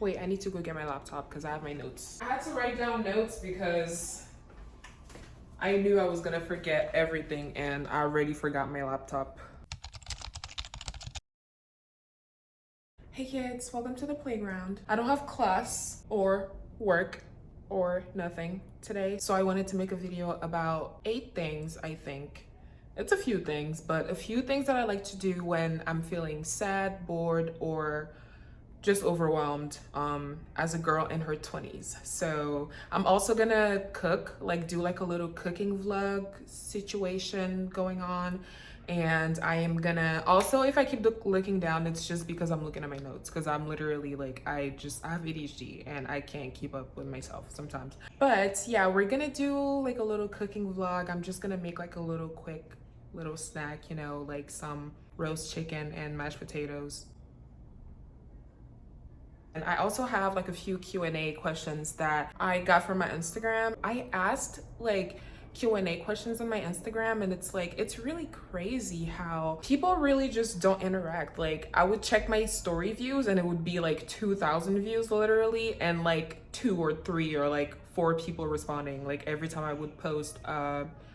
Wait, I need to go get my laptop because I have my notes. I had to write down notes because I knew I was gonna forget everything and I already forgot my laptop. Hey kids, welcome to the playground. I don't have class or work or nothing today, so I wanted to make a video about 8 things, I think. It's a few things, but a few things that I like to do when I'm feeling sad, bored, or just overwhelmed as a girl in her 20s. So I'm also gonna cook, like do like a little cooking vlog situation going on. And I am gonna also, if I keep looking down, it's just because I'm looking at my notes, because I'm literally like, I have ADHD and I can't keep up with myself sometimes. But yeah, we're gonna do like a little cooking vlog. I'm just gonna make like a little quick little snack, you know, like some roast chicken and mashed potatoes. And I also have like a few Q&A questions that I got from my Instagram. I asked like Q&A questions on my Instagram, and it's like, it's really crazy how people really just don't interact. Like I would check my story views and it would be like 2,000 views literally, and like 2 or 3 or like 4 people responding like every time I would post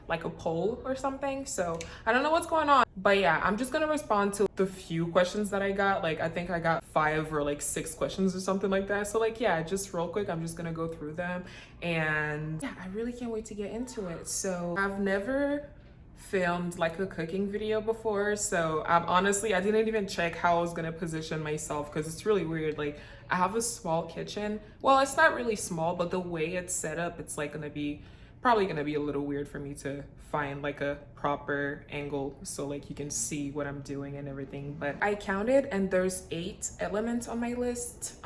like a poll or something. So I don't know what's going on, but yeah, I'm just gonna respond to the few questions that I got. Like I think I got 5 or like 6 questions or something like that. So like, yeah, just real quick, I'm just gonna go through them. And yeah, I really can't wait to get into it. So I've never filmed like a cooking video before, so I didn't even check how I was gonna position myself, because it's really weird. Like I have a small kitchen. Well, it's not really small, but the way it's set up, it's like probably gonna be a little weird for me to find like a proper angle so like you can see what I'm doing and everything. But I counted and there's 8 elements on my list,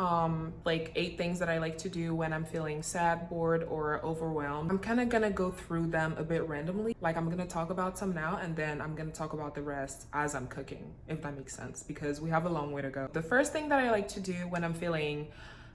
like 8 things that I like to do when I'm feeling sad, bored, or overwhelmed. I'm kind of gonna go through them a bit randomly. Like I'm gonna talk about some now and then I'm gonna talk about the rest as I'm cooking, if that makes sense, because we have a long way to go. The first thing that I like to do when I'm feeling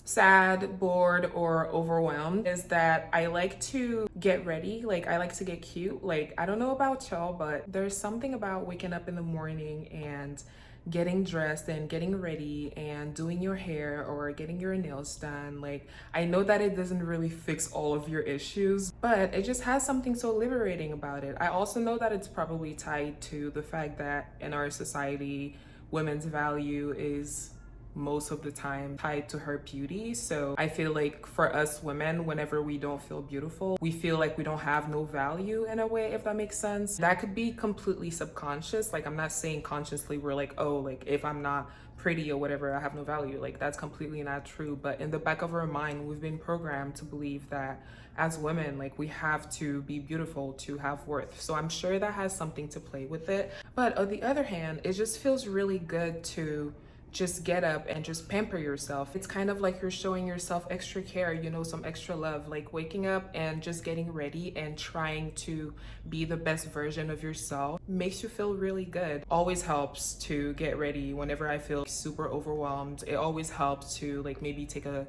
sad, bored, or overwhelmed is that I like to get ready. Like I like to get cute. Like I don't know about y'all, but there's something about waking up in the morning and getting dressed and getting ready and doing your hair or getting your nails done. Like I know that it doesn't really fix all of your issues, but it just has something so liberating about it. I also know that it's probably tied to the fact that in our society, women's value is most of the time tied to her beauty. So I feel like for us women, whenever we don't feel beautiful, we feel like we don't have no value in a way, if that makes sense. That could be completely subconscious. Like I'm not saying consciously we're like, oh, like if I'm not pretty or whatever, I have no value. Like that's completely not true. But in the back of our mind, we've been programmed to believe that as women, like we have to be beautiful to have worth. So I'm sure that has something to play with it. But on the other hand, it just feels really good to just get up and just pamper yourself. It's kind of like you're showing yourself extra care, you know, some extra love, like waking up and just getting ready and trying to be the best version of yourself makes you feel really good. Always helps to get ready whenever I feel super overwhelmed. It always helps to like maybe take a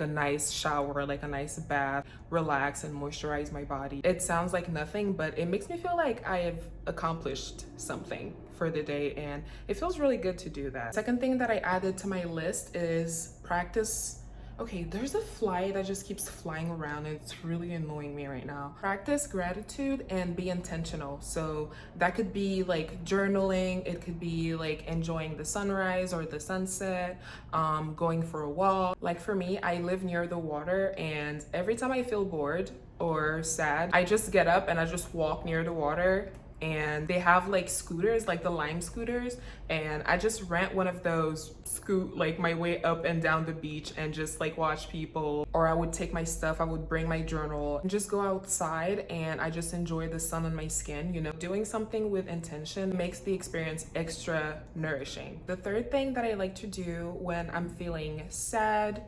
nice shower, like a nice bath, relax and moisturize my body. It sounds like nothing, but it makes me feel like I have accomplished something for the day, and it feels really good to do that. Second thing that I added to my list is practice. Okay, there's a fly that just keeps flying around and it's really annoying me right now. Practice gratitude and be intentional. So that could be like journaling, it could be like enjoying the sunrise or the sunset, going for a walk. Like for me, I live near the water, and every time I feel bored or sad, I just get up and I just walk near the water. And they have like scooters, like the Lime scooters, and I just rent one of those, scoot like my way up and down the beach and just like watch people. Or I would take my stuff, I would bring my journal and just go outside and I just enjoy the sun on my skin. You know, doing something with intention makes the experience extra nourishing. The third thing that I like to do when I'm feeling sad,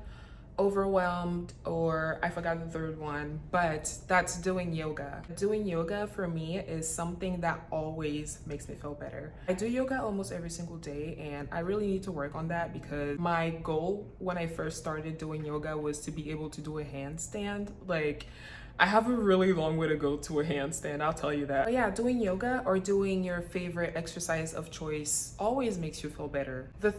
overwhelmed, or I forgot the third one, but that's doing yoga. Doing yoga for me is something that always makes me feel better. I do yoga almost every single day, and I really need to work on that because my goal when I first started doing yoga was to be able to do a handstand. Like I have a really long way to go to a handstand, I'll tell you that. But yeah, doing yoga or doing your favorite exercise of choice always makes you feel better. The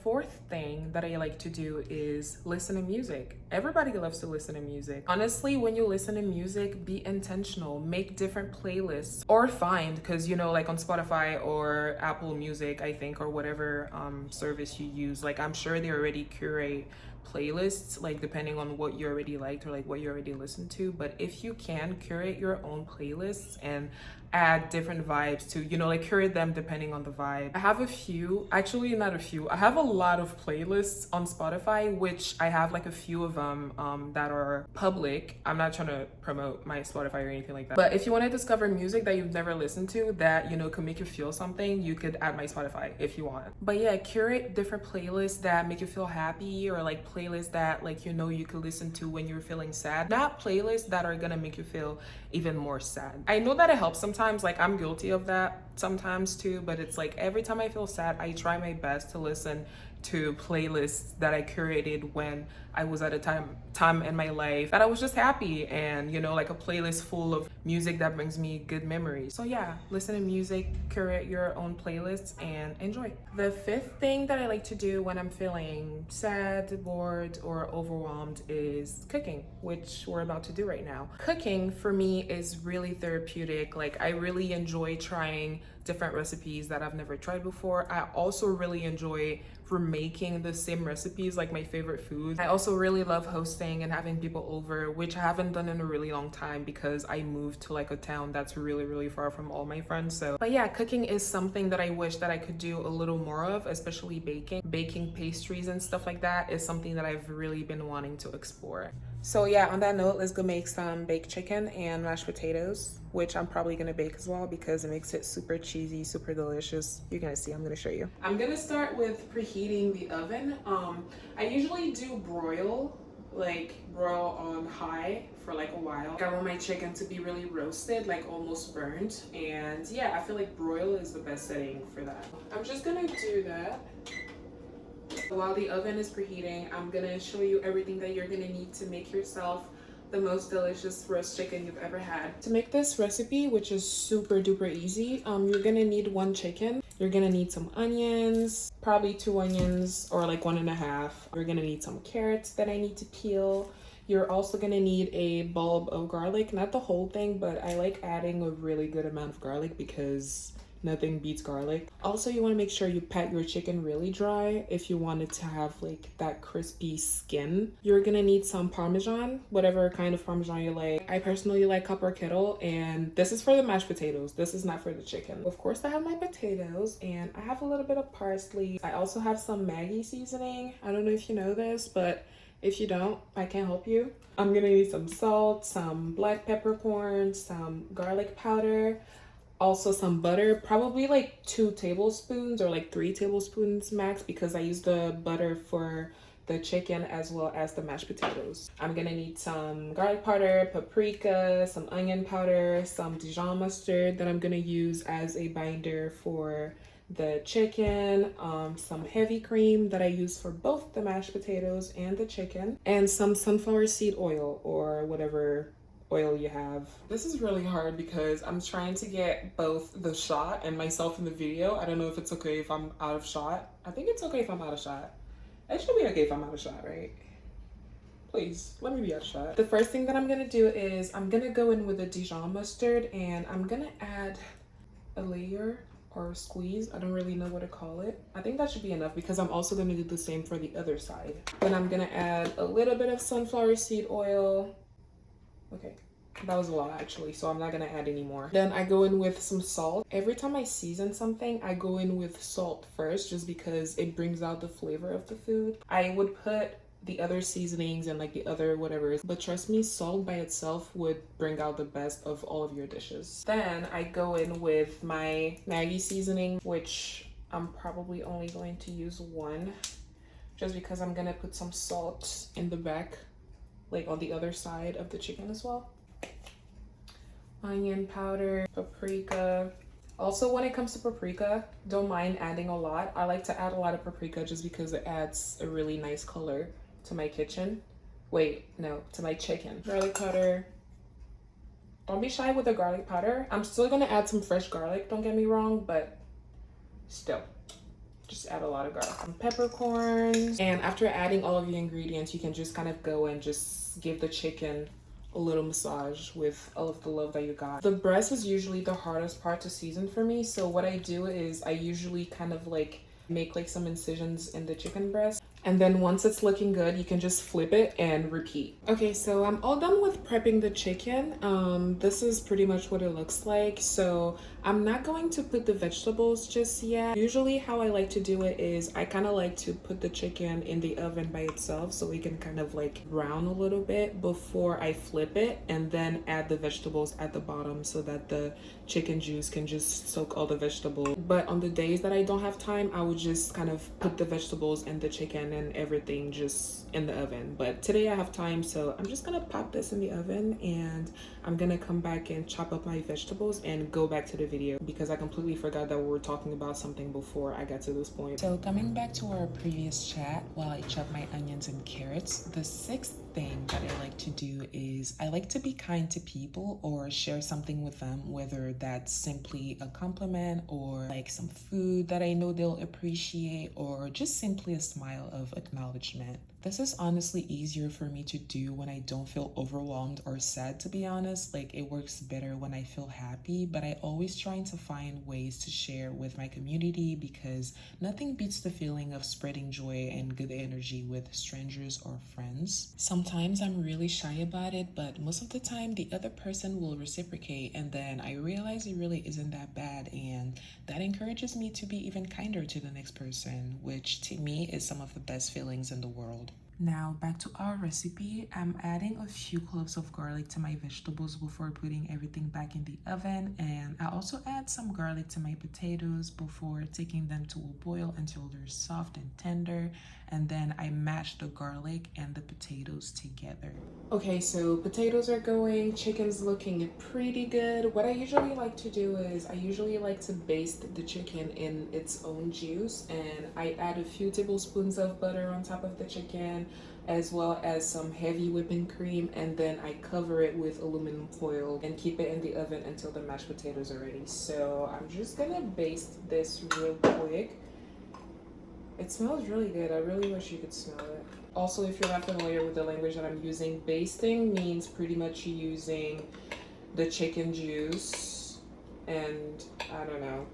fourth thing that I like to do is listen to music. Everybody loves to listen to music. Honestly, when you listen to music, be intentional, make different playlists or find, because you know, like on Spotify or Apple Music, I think, or whatever service you use, like I'm sure they already curate playlists like depending on what you already liked or like what you already listened to. But if you can curate your own playlists and add different vibes to, you know, like curate them depending on the vibe. I have a few, actually not a few, I have a lot of playlists on Spotify, which I have like a few of them that are public. I'm not trying to promote my Spotify or anything like that, but if you want to discover music that you've never listened to that, you know, could make you feel something, you could add my Spotify if you want. But yeah, curate different playlists that make you feel happy, or like playlists that, like, you know, you could listen to when you're feeling sad, not playlists that are gonna make you feel even more sad. I know that it helps sometimes, like I'm guilty of that sometimes too, but it's like every time I feel sad, I try my best to listen to playlists that I curated when I was at a time in my life that I was just happy, and you know, like a playlist full of music that brings me good memories. So yeah, listen to music, curate your own playlists, and enjoy. The fifth thing that I like to do when I'm feeling sad, bored, or overwhelmed is cooking, which we're about to do right now. Cooking for me is really therapeutic. Like I really enjoy trying different recipes that I've never tried before. I also really enjoy remaking the same recipes, like my favorite foods. I also really love hosting and having people over, which I haven't done in a really long time because I moved to like a town that's really far from all my friends. So, but yeah, cooking is something that I wish that I could do a little more of, especially baking. Baking pastries and stuff like that is something that I've really been wanting to explore. So yeah, on that note, let's go make some baked chicken and mashed potatoes, which I'm probably gonna bake as well because it makes it super cheesy, super delicious. You're gonna see, I'm gonna show you. I'm gonna start with preheating the oven. I usually do broil on high for like a while. I want my chicken to be really roasted, like almost burnt. And yeah, I feel like broil is the best setting for that. I'm just gonna do that. While the oven is preheating, I'm gonna show you everything that you're gonna need to make yourself the most delicious roast chicken you've ever had. To make this recipe, which is super duper easy, you're gonna need one chicken. You're gonna need some onions, probably 2 onions or like 1.5. You're gonna need some carrots that I need to peel. You're also gonna need a bulb of garlic, not the whole thing, but I like adding a really good amount of garlic because nothing beats garlic. Also, you want to make sure you pat your chicken really dry if you want it to have like that crispy skin. You're gonna need some Parmesan, whatever kind of Parmesan you like. I personally like Copper Kettle, and this is for the mashed potatoes. This is not for the chicken. Of course, I have my potatoes, and I have a little bit of parsley. I also have some Maggi seasoning. I don't know if you know this, but if you don't, I can help you. I'm gonna need some salt, some black peppercorns, some garlic powder, also some butter, probably like 2 tablespoons or like 3 tablespoons max, because I use the butter for the chicken as well as the mashed potatoes. I'm gonna need some garlic powder, paprika, some onion powder, some Dijon mustard that I'm gonna use as a binder for the chicken, some heavy cream that I use for both the mashed potatoes and the chicken, and some sunflower seed oil or whatever oil you have. This is really hard because I'm trying to get both the shot and myself in the video. I don't know if it's okay if I'm out of shot. I think it's okay if I'm out of shot. It should be okay if I'm out of shot, right? Please, let me be out of shot. The first thing that I'm gonna do is I'm gonna go in with the Dijon mustard, and I'm gonna add a layer or squeeze. I don't really know what to call it. I think that should be enough because I'm also gonna do the same for the other side. Then I'm gonna add a little bit of sunflower seed oil. Okay, that was a lot actually, so I'm not gonna add any more. Then I go in with some salt. Every time I season something, I go in with salt first just because it brings out the flavor of the food. I would put the other seasonings and like the other whatever, but trust me, salt by itself would bring out the best of all of your dishes. Then I go in with my Maggi seasoning, which I'm probably only going to use 1 just because I'm gonna put some salt in the back, like on the other side of the chicken as well. Onion powder, paprika. Also, when it comes to paprika, don't mind adding a lot. I like to add a lot of paprika just because it adds a really nice color to my kitchen. Wait, no, to my chicken. Garlic powder. Don't be shy with the garlic powder. I'm still gonna add some fresh garlic, don't get me wrong, but still, just add a lot of garlic. Some peppercorns. And after adding all of the ingredients, you can just kind of go and just give the chicken a little massage with all of the love that you got. The breast is usually the hardest part to season for me. So what I do is I usually kind of like make like some incisions in the chicken breast. And then once it's looking good, you can just flip it and repeat. Okay, so I'm all done with prepping the chicken. This is pretty much what it looks like. So I'm not going to put the vegetables just yet. Usually how I like to do it is I kind of like to put the chicken in the oven by itself so we can kind of like brown a little bit before I flip it, and then add the vegetables at the bottom so that the chicken juice can just soak all the vegetables. But on the days that I don't have time, I would just kind of put the vegetables and the chicken and everything just in the oven. But today I have time, so I'm just gonna pop this in the oven and I'm gonna come back and chop up my vegetables and go back to the video because I completely forgot that we were talking about something before I got to this point. So coming back to our previous chat, while I chop my onions and carrots, the sixth thing that I like to do is I like to be kind to people or share something with them, whether that's simply a compliment or like some food that I know they'll appreciate, or just simply a smile of acknowledgement. This is honestly easier for me to do when I don't feel overwhelmed or sad, to be honest. Like, it works better when I feel happy, but I always trying to find ways to share with my community because nothing beats the feeling of spreading joy and good energy with strangers or friends. Sometimes I'm really shy about it, but most of the time the other person will reciprocate, and then I realize it really isn't that bad, and that encourages me to be even kinder to the next person, which to me is some of the best feelings in the world. Now back to our recipe. I'm adding a few cloves of garlic to my vegetables before putting everything back in the oven, and I also add some garlic to my potatoes before taking them to a boil until they're soft and tender, and then I mash the garlic and the potatoes together. Okay, so potatoes are going, chicken's looking pretty good. What I usually like to do is I usually like to baste the chicken in its own juice, and I add a few tablespoons of butter on top of the chicken, as well as some heavy whipping cream, and then I cover it with aluminum foil and keep it in the oven until the mashed potatoes are ready. So I'm just gonna baste this real quick. It smells really good. I really wish you could smell it. Also, if you're not familiar with the language that I'm using, basting means pretty much using the chicken juice and, I don't know,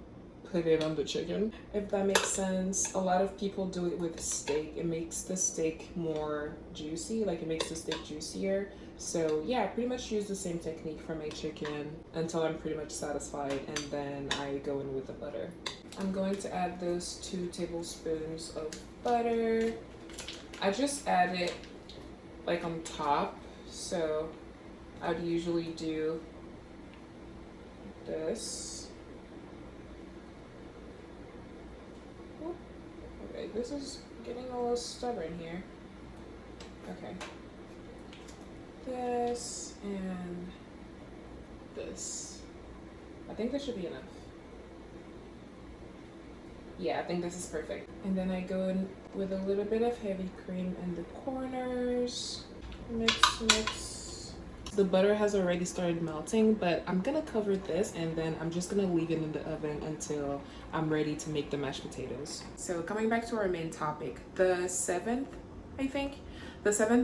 put it on the chicken, if that makes sense. A lot of people do it with steak. It makes the steak more juicy, like it makes the steak juicier. So yeah, I pretty much use the same technique for my chicken until I'm pretty much satisfied, and then I go in with the butter. I'm going to add those 2 tablespoons of butter. I just add it like on top, so I'd usually do this. Okay, this is getting a little stubborn here. Okay. This and this. I think this should be enough. Yeah, I think this is perfect. And then I go in with a little bit of heavy cream in the corners. Mix, mix. The butter has already started melting, but I'm gonna cover this and then I'm just gonna leave it in the oven until I'm ready to make the mashed potatoes. So coming back to our main topic, the seventh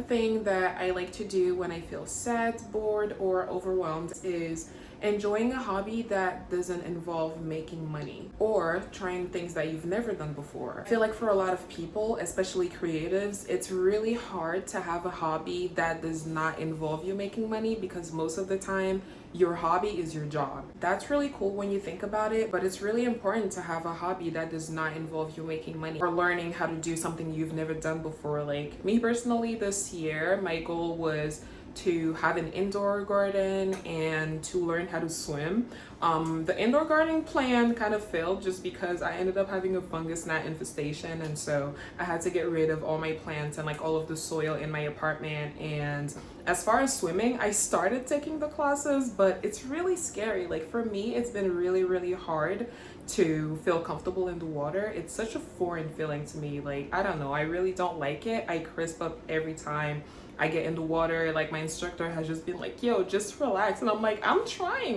thing that I like to do when I feel sad, bored, or overwhelmed is enjoying a hobby that doesn't involve making money or trying things that you've never done before. I feel like for a lot of people, especially creatives, it's really hard to have a hobby that does not involve you making money because most of the time your hobby is your job. That's really cool when you think about it, but it's really important to have a hobby that does not involve you making money or learning how to do something you've never done before. Like me personally, this year, my goal was to have an indoor garden and to learn how to swim. The indoor garden plan kind of failed just because I ended up having a fungus gnat infestation, and so I had to get rid of all my plants and like all of the soil in my apartment. And as far as swimming, I started taking the classes, but it's really scary. Like for me, it's been really hard to feel comfortable in the water. It's such a foreign feeling to me. Like, I don't know, I really don't like it. I crisp up every time I get in the water, like my instructor has just been like, yo, just relax. And I'm like, I'm trying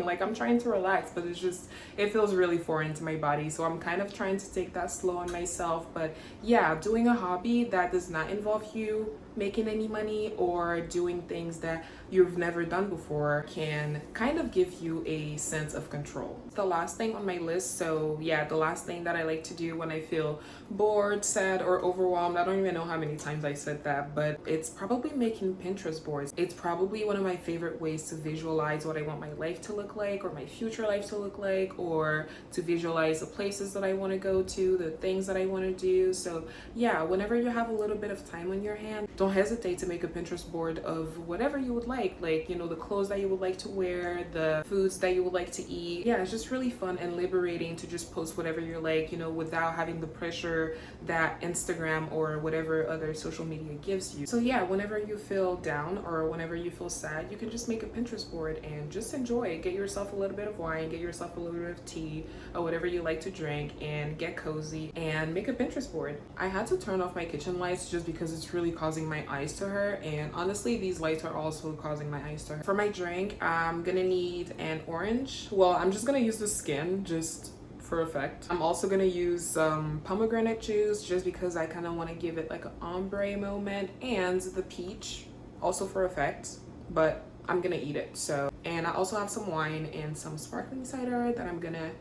to relax, but it's just, it feels really foreign to my body. So I'm kind of trying to take that slow on myself. But yeah, doing a hobby that does not involve you making any money or doing things that you've never done before can kind of give you a sense of control. The last thing on my list, so yeah, the last thing that I like to do when I feel bored, sad, or overwhelmed, I don't even know how many times I said that, but it's probably making Pinterest boards. It's probably one of my favorite ways to visualize what I want my life to look like, or my future life to look like, or to visualize the places that I want to go to, the things that I want to do. So yeah, whenever you have a little bit of time on your hand, don't hesitate to make a Pinterest board of whatever you would like, you know, the clothes that you would like to wear, the foods that you would like to eat. Yeah, it's just really fun and liberating to just post whatever you like, you know, without having the pressure that Instagram or whatever other social media gives you. So yeah, whenever you feel down or whenever you feel sad, you can just make a Pinterest board and just enjoy it. Get yourself a little bit of wine, get yourself a little bit of tea or whatever you like to drink, and get cozy and make a Pinterest board. I had to turn off my kitchen lights just because it's really causing my eyes to hurt, and honestly these lights are also causing my eyes to hurt. For my drink, I'm gonna need an orange. Well, I'm just gonna use the skin just for effect. I'm also gonna use pomegranate juice just because I kind of want to give it like an ombre moment, and the peach also for effect, but I'm gonna eat it. So, and I also have some wine and some sparkling cider that I'm gonna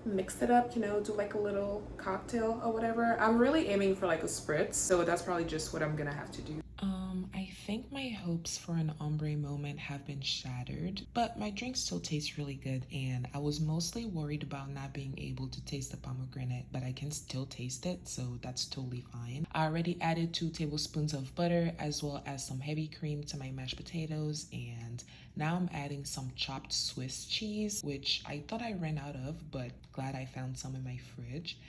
mix it up, you know, do like a little cocktail or whatever. I'm really aiming for like a spritz, so that's probably just what I'm gonna have to do. I think my hopes for an ombre moment have been shattered, but my drink still tastes really good, and I was mostly worried about not being able to taste the pomegranate, but I can still taste it, so that's totally fine. I already added 2 tablespoons of butter as well as some heavy cream to my mashed potatoes, and now I'm adding some chopped Swiss cheese, which I thought I ran out of, but glad I found some in my fridge.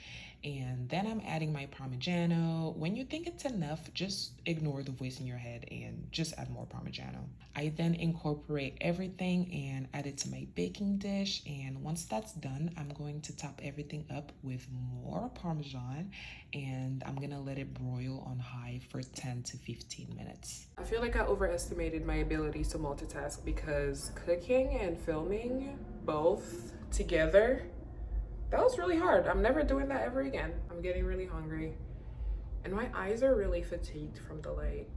And then I'm adding my Parmigiano. When you think it's enough, just ignore the voice in your head and just add more Parmigiano. I then incorporate everything and add it to my baking dish. And once that's done, I'm going to top everything up with more Parmesan, and I'm gonna let it broil on high for 10 to 15 minutes. I feel like I overestimated my abilities to multitask because cooking and filming both together, that was really hard. I'm never doing that ever again. I'm getting really hungry. And my eyes are really fatigued from the light.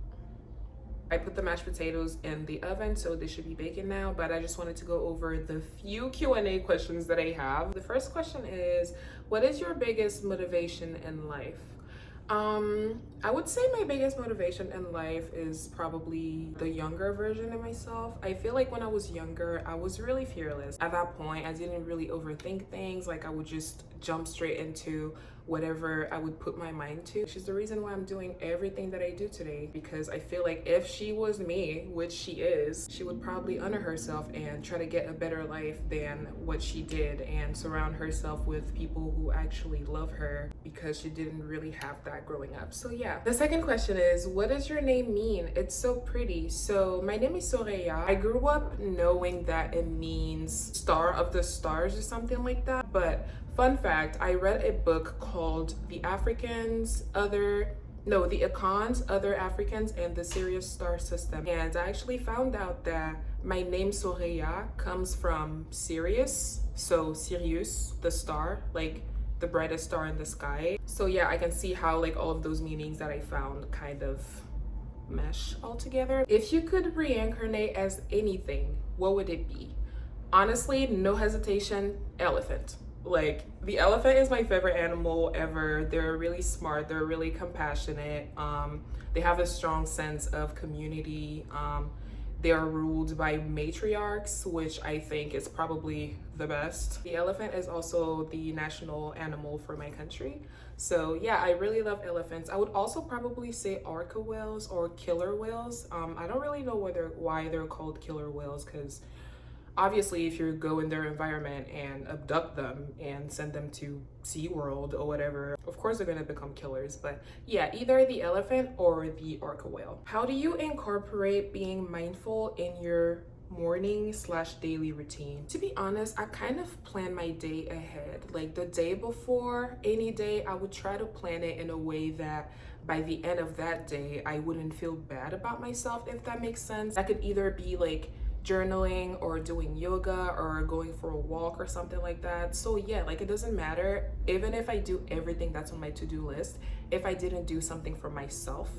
I put the mashed potatoes in the oven, so they should be baking now, but I just wanted to go over the few Q&A questions that I have. The first question is, what is your biggest motivation in life? I would say my biggest motivation in life is probably the younger version of myself. I feel like when I was younger, I was really fearless. At that point, I didn't really overthink things. Like I would just jump straight into whatever I would put my mind to, which is the reason why I'm doing everything that I do today, because I feel like if she was me, which she is, she would probably honor herself and try to get a better life than what she did, and surround herself with people who actually love her, because she didn't really have that growing up. So yeah. The second question is, what does your name mean? It's so pretty. So my name is Soraya. I grew up knowing that it means star of the stars or something like that, but fun fact, I read a book called The Akans, Other Africans, and the Sirius Star System. And I actually found out that my name Soraya comes from Sirius. So Sirius, the star, like the brightest star in the sky. So yeah, I can see how like all of those meanings that I found kind of mesh all together. If you could reincarnate as anything, what would it be? Honestly, no hesitation, elephant. Like, the elephant is my favorite animal ever. They're really smart, they're really compassionate, they have a strong sense of community. They are ruled by matriarchs, which I think is probably the best. The elephant is also the national animal for my country. So yeah, I really love elephants. I would also probably say orca whales or killer whales. I don't really know why they're called killer whales, because obviously, if you go in their environment and abduct them and send them to SeaWorld or whatever, of course they're gonna become killers. But yeah, either the elephant or the orca whale. How do you incorporate being mindful in your morning slash daily routine. To be honest, I kind of plan my day ahead. Like the day before any day, I would try to plan it in a way that by the end of that day, I wouldn't feel bad about myself, if that makes sense. That could either be like journaling or doing yoga or going for a walk or something like that. So yeah, like it doesn't matter. Even if I do everything that's on my to-do list, if I didn't do something for myself,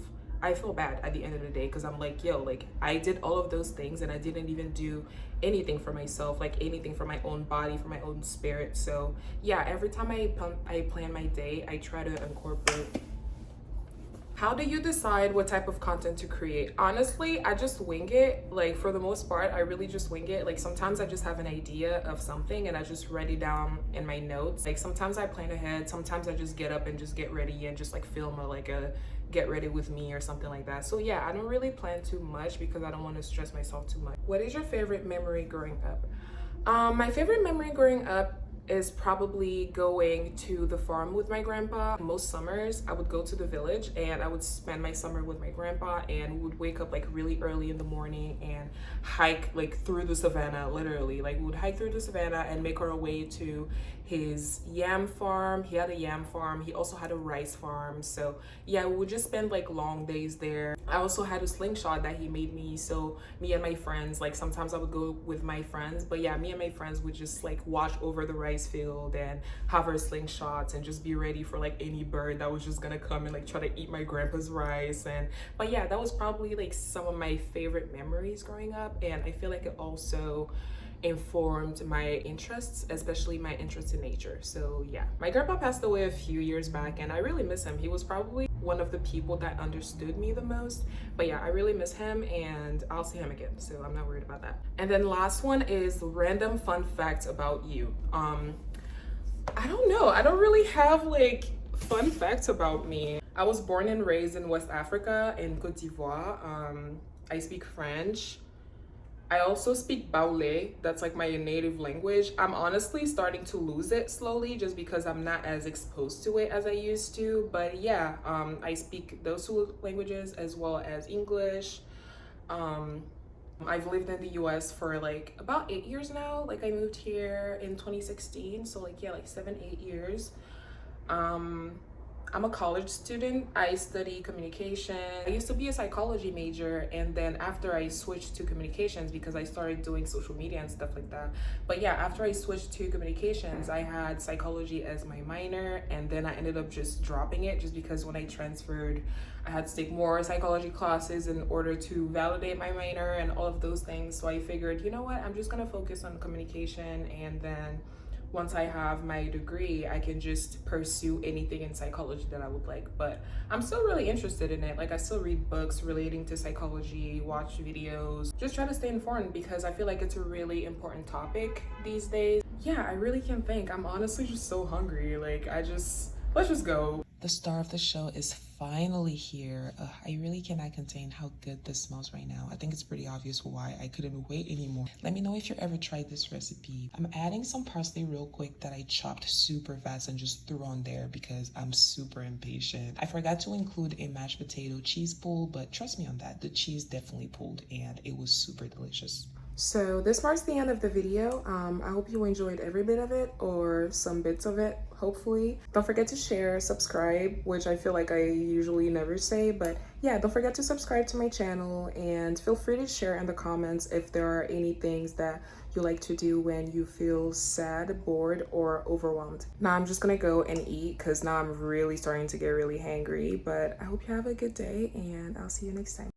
I feel bad at the end of the day because I'm like, yo, like I did all of those things and I didn't even do anything for myself, like anything for my own body, for my own spirit. So yeah, every time I plan my day, I try to incorporate. How do you decide what type of content to create? Honestly, I just wing it. Like for the most part, I really just wing it. Like sometimes I just have an idea of something and I just write it down in my notes. Like sometimes I plan ahead, sometimes I just get up and just get ready and just like film a get ready with me or something like that. So yeah, I don't really plan too much because I don't want to stress myself too much. What is your favorite memory growing up? My favorite memory growing up is probably going to the farm with my grandpa. Most summers I would go to the village and I would spend my summer with my grandpa, and we would wake up like really early in the morning and hike like through the savannah. Literally, like we would hike through the savannah and make our way to his yam farm. He had a yam farm, he also had a rice farm. So yeah, we would just spend like long days there. I also had a slingshot that he made me, so me and my friends, like sometimes I would go with my friends, but yeah, me and my friends would just like watch over the rice field and have our slingshots and just be ready for like any bird that was just gonna come and like try to eat my grandpa's rice. And but yeah, that was probably like some of my favorite memories growing up, and I feel like it also informed my interests, especially my interest in nature. So yeah, my grandpa passed away a few years back and I really miss him. He was probably one of the people that understood me the most. But yeah, I really miss him and I'll see him again, so I'm not worried about that. And then last one is random fun facts about you. I don't know, I don't really have like fun facts about me. I was born and raised in West Africa, in Cote d'Ivoire. I speak French. I also speak Baoulé, that's like my native language. I'm honestly starting to lose it slowly just because I'm not as exposed to it as I used to. But yeah, I speak those two languages as well as English. I've lived in the US for like about 8 years now. Like I moved here in 2016, so like yeah, like 7-8 years. I'm a college student. I study communication. I used to be a psychology major, and then after I switched to communications because I started doing social media and stuff like that. But yeah, after I switched to communications, I had psychology as my minor, and then I ended up just dropping it just because when I transferred, I had to take more psychology classes in order to validate my minor and all of those things. So I figured, you know what, I'm just gonna focus on communication, and then once I have my degree, I can just pursue anything in psychology that I would like. But I'm still really interested in it. Like I still read books relating to psychology, watch videos, just try to stay informed because I feel like it's a really important topic these days. Yeah, I really can't think. I'm honestly just so hungry. Like let's just go. The star of the show is finally here. I really cannot contain how good this smells right now. I think it's pretty obvious why I couldn't wait anymore. Let me know if you ever tried this recipe. I'm adding some parsley real quick that I chopped super fast and just threw on there because I'm super impatient. I forgot to include a mashed potato cheese pull, but trust me on that, the cheese definitely pulled and it was super delicious. So this marks the end of the video. I hope you enjoyed every bit of it or some bits of it, hopefully. Don't forget to share, subscribe, which I feel like I usually never say, but yeah, don't forget to subscribe to my channel and feel free to share in the comments if there are any things that you like to do when you feel sad, bored, or overwhelmed. Now I'm just gonna go and eat because now I'm really starting to get really hangry, but I hope you have a good day and I'll see you next time.